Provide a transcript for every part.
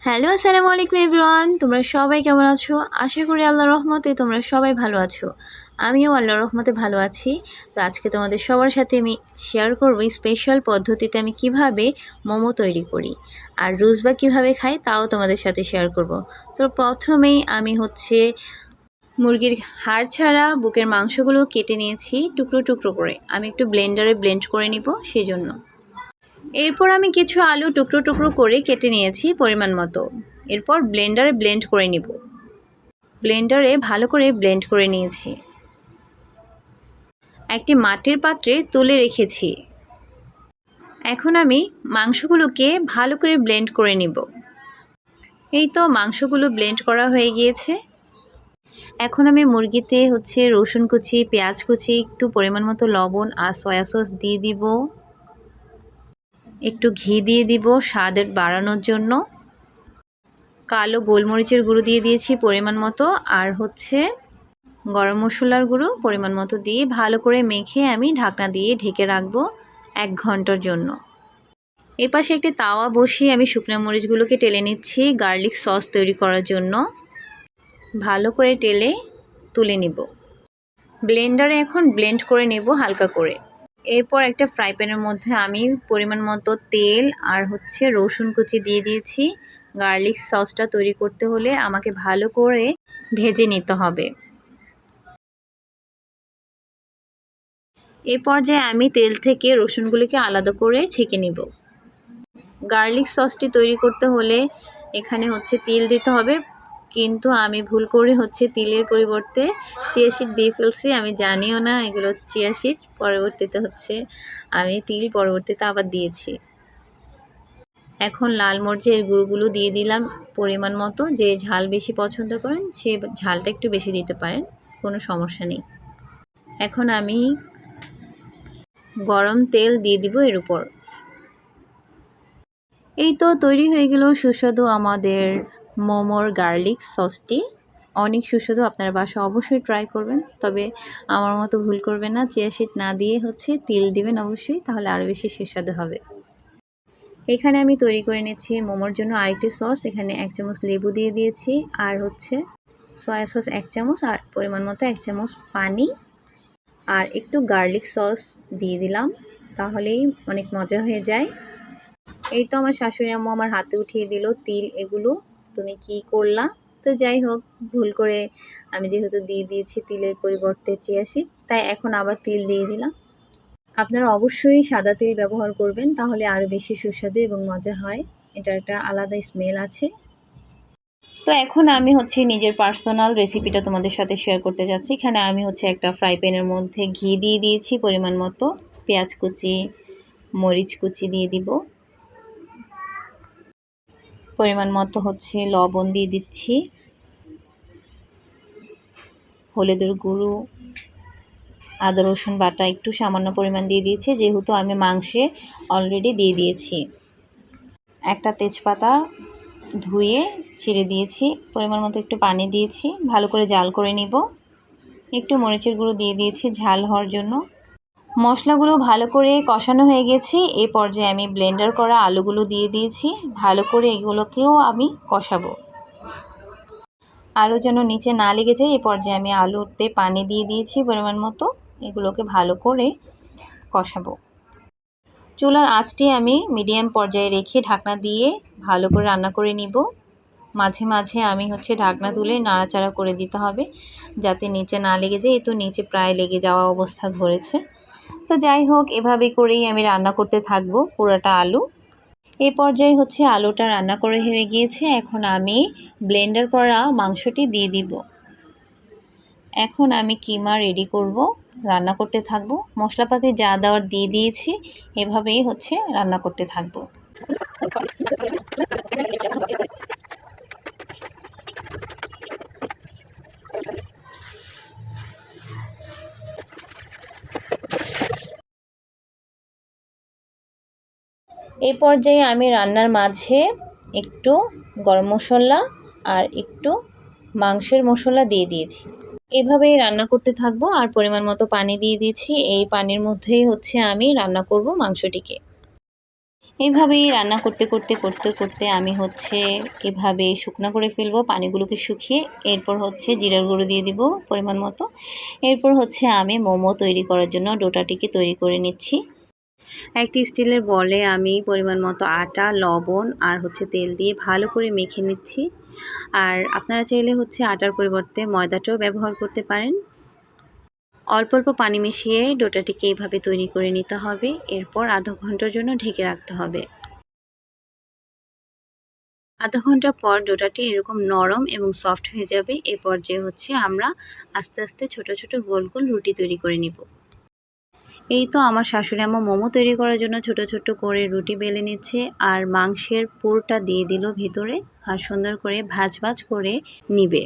Hello, আসসালামু আলাইকুম everyone. তোমরা সবাই কেমন আছো? আশা করি আল্লাহর রহমতে তোমরা সবাই ভালো আছো। আমিও আল্লাহর রহমতে ভালো আছি। তো আজকে তোমাদের সবার সাথে আমি শেয়ার করব স্পেশাল পদ্ধতিতে আমি কিভাবে মোমো তৈরি করি আর রুজবা কিভাবে খাই তাও তোমাদের সাথে শেয়ার করব। তো প্রথমেই আমি মুরগির হাড় ছাড়া বুকের মাংসগুলো কেটে নিয়েছি টুকরো টুকরো করে। আমি একটু ব্লেন্ডারে ব্লেন্ড করে নিব সেজন্য। এরপর আমি কিছু আলু টুকরো টুকরো করে কেটে নিয়েছি পরিমাণ মতো। এরপর ব্লেন্ডারে ব্লেন্ড করে নিব। ব্লেন্ডারে ভালো করে ব্লেন্ড করে নিয়েছি। একটি মাটির পাত্রে তুলে রেখেছি। এখন আমি মাংসগুলোকে ভালো করে ব্লেন্ড করে নিব। এই তো মাংসগুলো ব্লেন্ড করা হয়ে গিয়েছে। এখন আমি মুরগিতে রসুন কুচি, পেঁয়াজ কুচি, একটু পরিমাণ মতো লবণ আর সয়া সস দিয়ে দিব। একটু ঘি দিয়ে দিব স্বাদের বাড়ানোর জন্য। কালো গোলমরিচের গুঁড়ো দিয়ে দিয়েছি পরিমাণ মতো, আর গরম মশলার গুঁড়ো পরিমাণ মতো দিয়ে ভালো করে মেখে আমি ঢাকনা দিয়ে ঢেকে রাখবো 1 ঘন্টার জন্য। এপাশে একটি তাওয়া বসিয়ে আমি শুকনো মরিচগুলোকে টেলে নিচ্ছি গার্লিক সস তৈরি করার জন্য। ভালো করে টেলে তুলে নিব। ব্লেন্ডারে এখন ব্লেন্ড করে নেব হালকা করে। এরপর একটা ফ্রাই প্যানের মধ্যে আমি পরিমাণ মতো তেল আর রসুন কুচি দিয়ে দিয়েছি। গার্লিক সসটা তৈরি করতে হলে আমাকে ভালো করে ভেজে নিতে হবে। এই পর্যায়ে আমি তেল থেকে রসুনগুলিকে আলাদা করে ছেঁকে নিব। গার্লিক সসটি তৈরি করতে হলে এখানে তিল দিতে হবে, কিন্তু আমি ভুল করে তিলের পরিবর্তে চিয়া সিড দিয়ে ফেলছি। আমি জানিও না এগুলো চিয়া সিড, পরবর্তীতে আমি তিল পরবর্তীতে আবার দিয়েছি। এখন লাল মরিচের গুঁড়োগুলো দিয়ে দিলাম পরিমাণ মতো। যে ঝাল বেশি পছন্দ করেন সে ঝালটা একটু বেশি দিতে পারেন, কোনো সমস্যা নেই। এখন আমি গরম তেল দিয়ে দিব এর উপর। এই তো তৈরি হয়ে গেল সুস্বাদু আমাদের মোমোর গার্লিক সসটি। অনেক সুস্বাদু, আপনারা বাসায় অবশ্যই ট্রাই করবেন। তবে আমার মতো ভুল করবেন না, চিয়া সিড না দিয়ে তিল দিবেন অবশ্যই, তাহলে আরও বেশি সুস্বাদু হবে। এখানে আমি তৈরি করে নিচ্ছি মোমোর জন্য আরেকটি সস। এখানে 1 চামচ লেবু দিয়ে দিয়েছি, আর সয়া সস 1 চামচ, আর পরিমাণ মতো 1 চামচ পানি, আর একটু গার্লিক সস দিয়ে দিলাম, তাহলেই অনেক মজা হয়ে যায়। এই তো আমার শাশুড়ি আম্মু আমার হাতে উঠিয়ে দিল, তিল এগুলো তুমি কি করলা? তো যাই হোক, ভুল করে আমি যেহেতু দিয়ে দিয়েছি তিলের পরিবর্তে চিয়া সিড, তাই এখন আবার তিল দিয়ে দিলাম। আপনারা অবশ্যই সাদা তেল ব্যবহার করবেন, তাহলে আরও বেশি সুস্বাদু এবং মজা হয়। এটার একটা আলাদা স্মেল আছে। তো এখন আমি নিজের পার্সোনাল রেসিপিটা তোমাদের সাথে শেয়ার করতে যাচ্ছি। এখানে আমি একটা ফ্রাই প্যানের মধ্যে ঘি দিয়ে দিয়েছি পরিমাণ মতো। পেঁয়াজ কুচি, মরিচ কুচি দিয়ে দিব। পরিমাণ মতো লবণ দিয়ে দিচ্ছি, হলুদের গুঁড়ো, আদা রসুন বাটা একটু সামান্য পরিমাণ দিয়ে দিয়েছি, যেহেতু আমি মাংসে অলরেডি দিয়ে দিয়েছি। একটা তেজপাতা ধুয়ে ছিঁড়ে দিয়েছি, পরিমাণ মতো একটু পানি দিয়েছি, ভালো করে জাল করে নিব। একটু মরিচের গুঁড়ো দিয়ে দিয়েছি ঝাল হওয়ার জন্য। মশলাগুলো ভালো করে কষানো হয়ে গেছে। এই পর্যায়ে আমি ব্লেন্ডার করা আলুগুলো দিয়ে দিয়েছি। ভালো করে এগুলোকেও আমি কষাবো, আলু যেন নিচে না লেগে যায়। এই পর্যায়ে আমি আলুতে পানি দিয়ে দিয়েছি পরিমাণ মতো। এগুলোকে ভালো করে কষাবো। চুলার আঁচটি আমি মিডিয়াম পর্যায়ে রেখে ঢাকনা দিয়ে ভালো করে রান্না করে নিব। মাঝে মাঝে আমি ঢাকনা তুলে নাড়াচাড়া করে দিতে হবে, যাতে নিচে না লেগে যায়। এই তো নিচে প্রায় লেগে যাওয়া অবস্থা ধরেছে। তো যাই হোক, এভাবে করেই আমি রান্না করতে থাকবো পুরোটা আলু। এই পর্যায়ে আলুটা রান্না করে হয়ে গিয়েছে। এখন আমি ব্লেন্ডার করা মাংসটি দিয়ে দিব। এখন আমি কিমা রেডি করব, রান্না করতে থাকবো। মশলাপাতি যা দেওয়ার দিয়ে দিয়েছি, এভাবেই রান্না করতে থাকবো। এই পর্যায়ে আমি রান্নার মাঝে একটু গরম মশলা আর একটু মাংসের মশলা দিয়ে দিয়েছি। এভাবেই রান্না করতে থাকবো, আর পরিমাণ মতো পানি দিয়ে দিয়েছি। এই পানির মধ্যেই আমি রান্না করব মাংসটিকে। এইভাবেই রান্না করতে করতে করতে করতে আমি হচ্ছে এভাবে শুকনো করে ফেলবো পানিগুলোকে শুকিয়ে। এরপর হচ্ছে জিরার গুঁড়ো দিয়ে দিব পরিমাণ মতো। এরপর হচ্ছে আমি মোমো তৈরি করার জন্য ডোটাটিকে তৈরি করে নিচ্ছি। একটি স্টিলের বলে আমি পরিমাণ মতো আটা, লবণ আর হচ্ছে তেল দিয়ে ভালো করে মেখে নিচ্ছি। আর আপনারা চাইলে হচ্ছে আটার পরিবর্তে ময়দাটাও ব্যবহার করতে পারেন। অল্প অল্প পানি মিশিয়ে ডোটাটিকে এইভাবে তৈরি করে নিতে হবে। এরপর আধা ঘন্টার জন্য ঢেকে রাখতে হবে। আধা ঘন্টা পর ডোটাটি এরকম নরম এবং সফট হয়ে যাবে। এ পর্যায়ে হচ্ছে আমরা আস্তে আস্তে ছোট ছোট গোল গোল রুটি তৈরি করে নিব। এই তো আমার শাশুড়ি আম্মা মোমো তৈরি করার জন্য ছোট ছোট করে রুটি বেলে নিচ্ছে আর মাংসের পুরটা দিয়ে দিল ভিতরে আর সুন্দর করে ভাজ ভাজ করে নিবে।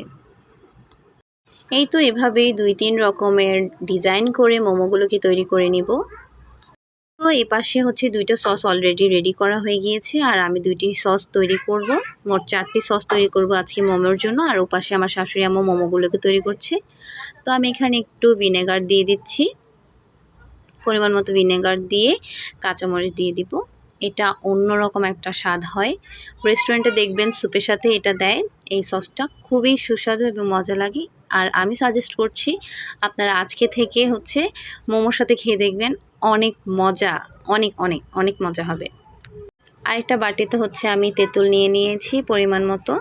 এই তো এভাবেই 2-3 রকমের ডিজাইন করে মোমোগুলোকে তৈরি করে নিব। তো এই পাশে হচ্ছে 2টা সস অলরেডি রেডি করা হয়ে গিয়েছে আর আমি 2টি সস তৈরি করব। মোট 4টি সস তৈরি করব আজকে মোমোর জন্য। আর ওপাশে আমার শাশুড়ি আম্মা মোমোগুলোকে তৈরি করছে। তো আমি এখানে একটু ভিনেগার দিয়ে দিচ্ছি। পরিমাণ মতো ভিনেগার দিয়ে কাঁচামরিচ দিয়ে দিব। এটা অন্যরকম একটা স্বাদ হয়। রেস্টুরেন্টে দেখবেন স্যুপের সাথে এটা দেয়। এই সসটা খুবই সুস্বাদু এবং মজা লাগে। আর আমি সাজেস্ট করছি আপনারা আজকে থেকে হচ্ছে মোমোর সাথে খেয়ে দেখবেন, অনেক মজা, অনেক অনেক অনেক মজা হবে। আরেকটা বাটিতে হচ্ছে আমি তেঁতুল নিয়ে নিয়েছি পরিমাণ মতো।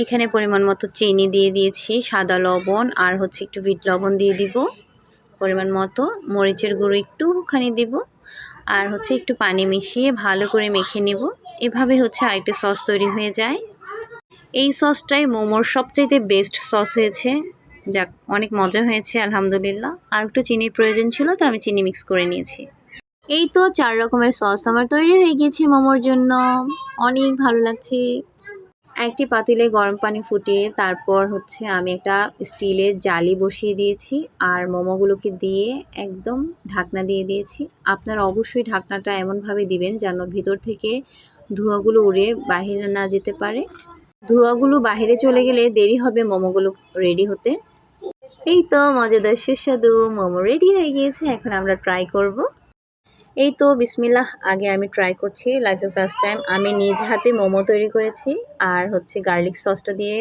এখানে পরিমাণ মতো চিনি দিয়ে দিয়েছি, সাদা লবণ আর হচ্ছে একটু বিট লবণ দিয়ে দিব পরিমাণ মতো, মরিচের গুঁড়ো একটুখানি দিব আর হচ্ছে একটু পানি মিশিয়ে ভালো করে মেখে নেব। এভাবে হচ্ছে আরেকটা সস তৈরি হয়ে যায়। এই সসটাই মোমোর সবচাইতে বেস্ট সস হয়েছে। যাক, অনেক মজা হয়েছে আলহামদুলিল্লাহ। আর একটু চিনির প্রয়োজন ছিল, তো আমি চিনি মিক্স করে নিয়েছি। এই তো 4 রকমের সস আমার তৈরি হয়ে গিয়েছে মোমোর জন্য। অনেক ভালো লাগছে। একটি পাতিলে গরম পানি ফুটিয়ে তারপর হচ্ছে আমি একটা স্টিলের জালি বসিয়ে দিয়েছি আর মোমোগুলোকে দিয়ে একদম ঢাকনা দিয়ে দিয়েছি। আপনারা অবশ্যই ঢাকনাটা এমনভাবে দিবেন যেন ভিতর থেকে ধোঁয়াগুলো উড়ে বাহিরে না যেতে পারে। ধোঁয়াগুলো বাহিরে চলে গেলে দেরি হবে মোমোগুলো রেডি হতে। এই তো মজাদার সুস্বাদু মোমো রেডি হয়ে গিয়েছে। এখন আমরা ট্রাই করব। এই তো বিসমিল্লাহ, আগে আমি ট্রাই করছি লাইফে ফার্স্ট টাইম। আমি নিজ হাতে মোমো তৈরি করেছি আর হচ্ছে গার্লিক সসটা দিয়ে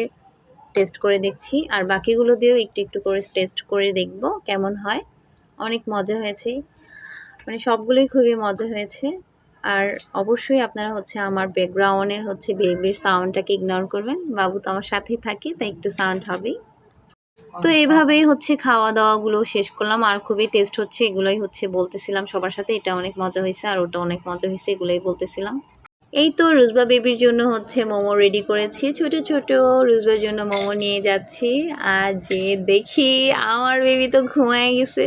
টেস্ট করে দেখছি আর বাকিগুলো দিয়েও একটু একটু করে টেস্ট করে দেখব কেমন হয়। অনেক মজা হয়েছে, মানে সবগুলোই খুবই মজা হয়েছে। আর অবশ্যই আপনারা হচ্ছে আমার ব্যাকগ্রাউন্ডের হচ্ছে বেবির সাউন্ডটাকে ইগনোর করবেন। বাবু তো আমার সাথেই থাকে, তাই একটু সাউন্ড হবেই। তো এইভাবেই হচ্ছে খাওয়া দাওয়াগুলো শেষ করলাম আর খুবই টেস্ট হচ্ছে, এগুলোই হচ্ছে বলতেছিলাম সবার সাথে, এটা অনেক মজা হয়েছে আর ওটা অনেক মজা হয়েছে, এগুলোই বলতেছিলাম। এই তো রুজবা বেবির জন্য হচ্ছে মোমো রেডি করেছি, ছোট ছোট রুজবার জন্য মোমো নিয়ে যাচ্ছি। আর যে দেখি আমার বেবি তো ঘুমায় গেছে।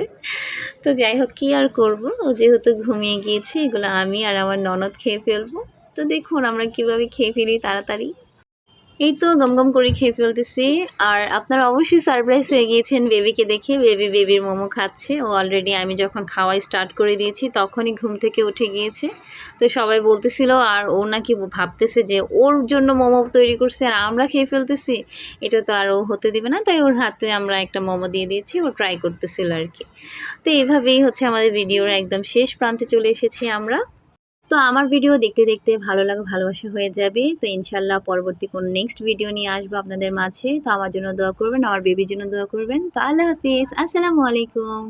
তো যাই হোক, কী আর করবো, ও যেহেতু ঘুমিয়ে গিয়েছে এগুলো আমি আর আমার ননদ খেয়ে ফেলবো। তো দেখুন আমরা কীভাবে খেয়ে ফেলি তাড়াতাড়ি। এই তো গমগম করে খেয়ে ফেলতেছি। আর আপনারা অবশ্যই সারপ্রাইজ হয়ে গিয়েছেন বেবিকে দেখে। বেবির মোমো খাচ্ছে। ও অলরেডি আমি যখন খাওয়া স্টার্ট করে দিয়েছি তখনই ঘুম থেকে উঠে গিয়েছে। তো সবাই বলতেছিল আর ও নাকি ভাবতেছে যে ওর জন্য মোমো তৈরি করছে আর আমরা খেয়ে ফেলতেছি, এটা তো আর ও হতে দিবে না। তাই ওর হাতে আমরা একটা মোমো দিয়ে দিয়েছি, ও ট্রাই করতেছিল আর কি। তো এইভাবেই হচ্ছে আমাদের ভিডিওর একদম শেষ প্রান্তে চলে এসেছি আমরা। তো আমার ভিডিও দেখতে দেখতে ভালো লাগা ভালোবাসা হয়ে যাবে। তো ইনশাল্লাহ পরবর্তী কোনো নেক্সট ভিডিও নিয়ে আসবো আপনাদের মাঝে। তো আমার জন্য দোয়া করবেন, আমার বেবির জন্য দোয়া করবেন। তো আল্লাহ হাফিজ, আসসালামু আলাইকুম।